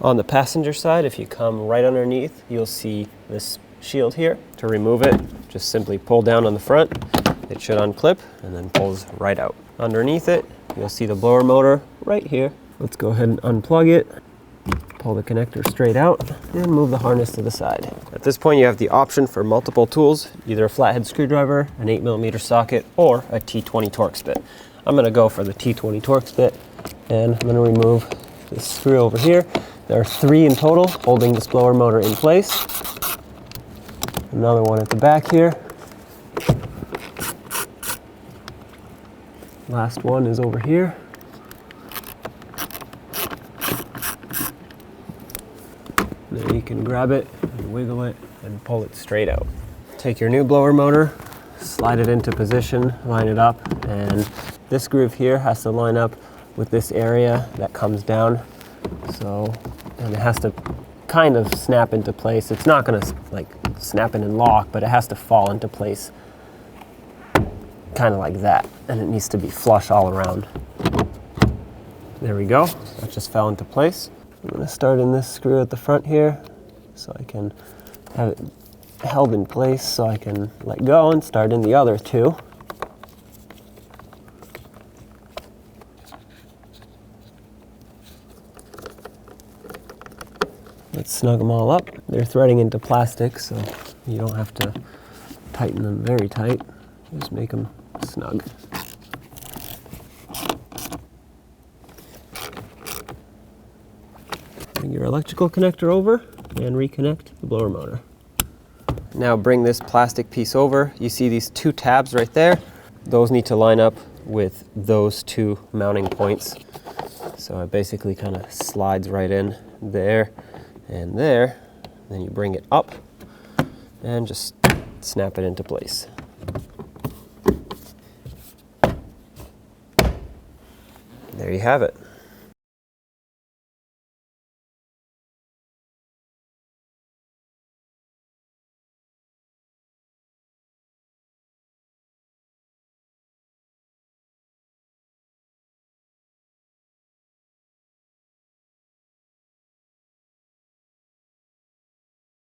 On the passenger side, if you come right underneath, you'll see this shield here. To remove it, just simply pull down on the front. It should unclip and then pulls right out. Underneath it, you'll see the blower motor right here. Let's go ahead and unplug it. Pull the connector straight out and move the harness to the side. At this point, you have the option for multiple tools, either a flathead screwdriver, an 8mm socket, or a T20 Torx bit. I'm gonna go for the T20 Torx bit, and I'm gonna remove this screw over here. There are 3 in total holding this blower motor in place. Another one at the back here. Last one is over here. Then you can grab it and wiggle it and pull it straight out. Take your new blower motor, slide it into position, line it up, and this groove here has to line up with this area that comes down. So, and it has to kind of snap into place. It's not gonna like snap in and lock, but it has to fall into place kind of like that, and it needs to be flush all around. There we go, that just fell into place. I'm gonna start in this screw at the front here so I can have it held in place so I can let go and start in the other 2. Let's snug them all up. They're threading into plastic, so you don't have to tighten them very tight. Just make them snug. Bring your electrical connector over and reconnect the blower motor. Now bring this plastic piece over. You see these 2 tabs right there? Those need to line up with those 2 mounting points. So it basically kind of slides right in there and there. Then you bring it up and just snap it into place. There you have it.